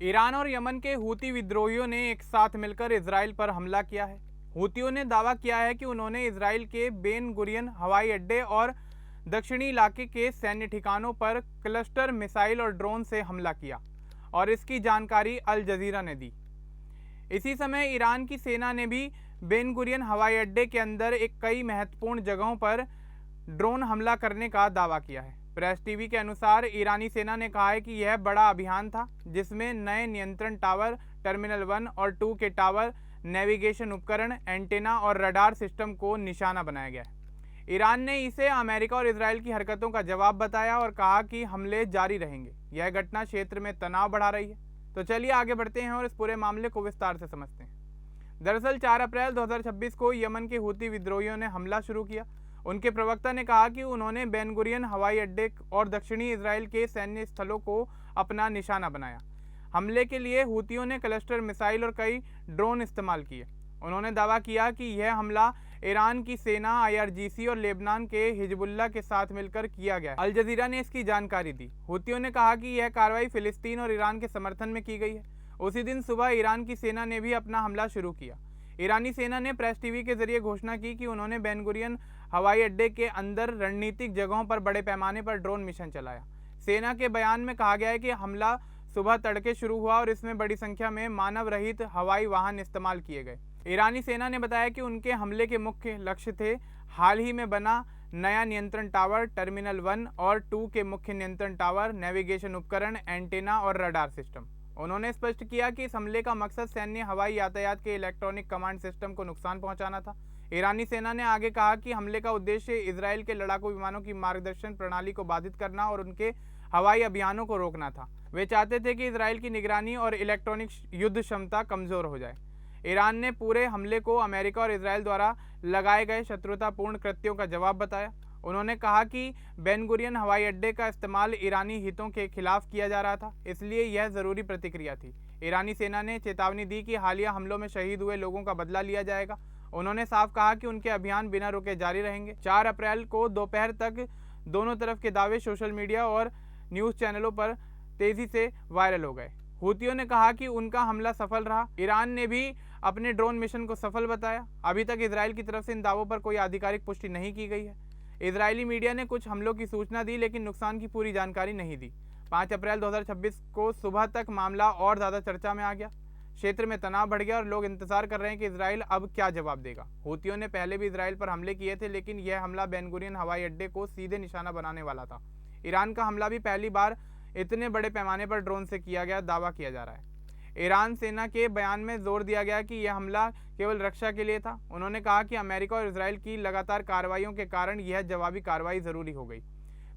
Iran और Yemen के Houthi विद्रोहियों ने एक साथ मिलकर इजराइल पर हमला किया है। हूतियों ने दावा किया है कि उन्होंने इजराइल के बेन गुरियन हवाई अड्डे और दक्षिणी इलाके के सैन्य ठिकानों पर क्लस्टर मिसाइल और ड्रोन से हमला किया और इसकी जानकारी अल जजीरा ने दी। इसी समय ईरान की सेना ने भी बेन गुरियन हवाई अड्डे के अंदर एक कई महत्वपूर्ण जगहों पर ड्रोन हमला करने का दावा किया है। प्रेस टीवी के अनुसार ईरानी सेना ने कहा है कि यह बड़ा अभियान था जिसमें नए नियंत्रण टावर, टर्मिनल 1 और 2 के टावर, नेविगेशन उपकरण, एंटेना और रडार सिस्टम को निशाना बनाया गया है। ईरान ने इसे अमेरिका और इजराइल की हरकतों का जवाब बताया और कहा कि हमले जारी रहेंगे। यह घटना क्षेत्र में तनाव बढ़ा रही है। तो चलिए आगे बढ़ते हैं और इस पूरे मामले को विस्तार से समझते हैं। दरअसल 4 अप्रैल 2026 को यमन के हूती विद्रोहियों ने हमला शुरू किया। उनके प्रवक्ता ने कहा कि उन्होंने बेन गुरियन हवाई अड्डे और दक्षिणी इजराइल के सैन्य स्थलों को अपना निशाना बनाया। हमले के लिए हूतियों ने क्लस्टर मिसाइल और कई ड्रोन इस्तेमाल किए। उन्होंने दावा किया कि यह हमला ईरान की सेना, IRGC और लेबनान के हिजबुल्लाह के साथ मिलकर किया गया। अल जजीरा ने इसकी जानकारी दी। हूतियों ने कहा कि यह कार्रवाई फिलिस्तीन और ईरान के समर्थन में की गई है। उसी दिन सुबह ईरान की सेना ने भी अपना हमला शुरू किया। ईरानी सेना ने प्रेस टीवी के जरिए घोषणा की कि उन्होंने बेन गुरियन हवाई अड्डे के अंदर रणनीतिक जगहों पर बड़े पैमाने पर ड्रोन मिशन चलाया। सेना के बयान में कहा गया है कि हमला सुबह तड़के शुरू हुआ और इसमें बड़ी संख्या में मानव रहित हवाई वाहन इस्तेमाल किए गए। ईरानी सेना ने बताया कि उनके हमले के मुख्य लक्ष्य थे हाल ही में बना नया नियंत्रण टावर, टर्मिनल 1 और 2 के मुख्य नियंत्रण टावर, नेविगेशन उपकरण, एंटेना और रडार सिस्टम। उन्होंने स्पष्ट किया कि इस हमले का मकसद सैन्य हवाई यातायात के इलेक्ट्रॉनिक कमांड सिस्टम को नुकसान पहुंचाना था। ईरानी सेना ने आगे कहा कि हमले का उद्देश्य इजराइल के लड़ाकू विमानों की मार्गदर्शन प्रणाली को बाधित करना और उनके हवाई अभियानों को रोकना था। वे चाहते थे कि इजराइल की निगरानी और इलेक्ट्रॉनिक युद्ध क्षमता कमजोर हो जाए। ईरान ने पूरे हमले को अमेरिका और इजराइल द्वारा लगाए गए शत्रुतापूर्ण कृत्यों का जवाब बताया। उन्होंने कहा कि बेन गुरियन हवाई अड्डे का इस्तेमाल ईरानी हितों के खिलाफ किया जा रहा था, इसलिए यह ज़रूरी प्रतिक्रिया थी। ईरानी सेना ने चेतावनी दी कि हालिया हमलों में शहीद हुए लोगों का बदला लिया जाएगा। उन्होंने साफ कहा कि उनके अभियान बिना रुके जारी रहेंगे। 4 अप्रैल को दोपहर तक दोनों तरफ के दावे सोशल मीडिया और न्यूज़ चैनलों पर तेज़ी से वायरल हो गए। हूतियों ने कहा कि उनका हमला सफल रहा। ईरान ने भी अपने ड्रोन मिशन को सफल बताया। अभी तक इजराइल की तरफ से इन दावों पर कोई आधिकारिक पुष्टि नहीं की गई है। इजरायली मीडिया ने कुछ हमलों की सूचना दी लेकिन नुकसान की पूरी जानकारी नहीं दी। 5 अप्रैल 2026 को सुबह तक मामला और ज़्यादा चर्चा में आ गया। क्षेत्र में तनाव बढ़ गया और लोग इंतजार कर रहे हैं कि इजराइल अब क्या जवाब देगा। हूतियों ने पहले भी इजराइल पर हमले किए थे लेकिन यह हमला बेन गुरियन हवाई अड्डे को सीधे निशाना बनाने वाला था। ईरान का हमला भी पहली बार इतने बड़े पैमाने पर ड्रोन से किया गया दावा किया जा रहा है। ईरान सेना के बयान में जोर दिया गया कि यह हमला केवल रक्षा के लिए था। उन्होंने कहा कि अमेरिका और इजराइल की लगातार कार्रवाइयों के कारण यह जवाबी कार्रवाई ज़रूरी हो गई।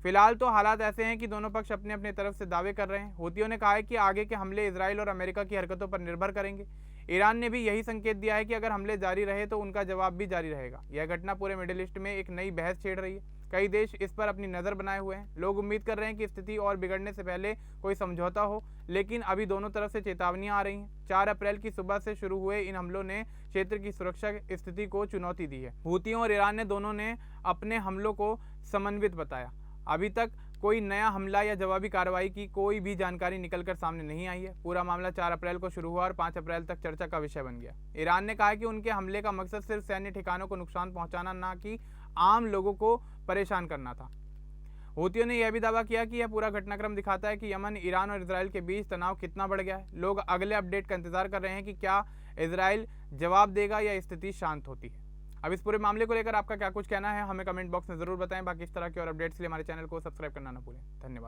फिलहाल तो हालात ऐसे हैं कि दोनों पक्ष अपने अपने तरफ से दावे कर रहे हैं। हूतियों ने कहा है कि आगे के हमले इजराइल और अमेरिका की हरकतों पर निर्भर करेंगे। ईरान ने भी यही संकेत दिया है कि अगर हमले जारी रहे तो उनका जवाब भी जारी रहेगा। यह घटना पूरे मिडिल ईस्ट में एक नई बहस छेड़ रही है। कई देश इस पर अपनी नज़र बनाए हुए हैं। लोग उम्मीद कर रहे हैं कि स्थिति और बिगड़ने से पहले कोई समझौता हो, लेकिन अभी दोनों तरफ से चेतावनियां आ रही हैं। 4 अप्रैल की सुबह से शुरू हुए इन हमलों ने क्षेत्र की सुरक्षा स्थिति को चुनौती दी है। हूतियों और ईरान ने दोनों ने अपने हमलों को समन्वित बताया। अभी तक कोई नया हमला या जवाबी कार्रवाई की कोई भी जानकारी निकलकर सामने नहीं आई है। पूरा मामला 4 अप्रैल को शुरू हुआ और 5 अप्रैल तक चर्चा का विषय बन गया। ईरान ने कहा कि उनके हमले का मकसद सिर्फ सैन्य ठिकानों को नुकसान पहुंचाना, ना कि आम लोगों को परेशान करना था। हूतियों ने यह भी दावा किया कि यह पूरा घटनाक्रम दिखाता है कि यमन, ईरान और इजराइल के बीच तनाव कितना बढ़ गया है। लोग अगले अपडेट का इंतजार कर रहे हैं कि क्या इजराइल जवाब देगा या स्थिति शांत होती है। अब इस पूरे मामले को लेकर आपका क्या कुछ कहना है, हमें कमेंट बॉक्स में ज़रूर बताएं। बाकी इस तरह के और अपडेट्स के लिए हमारे चैनल को सब्सक्राइब करना ना भूलें। धन्यवाद।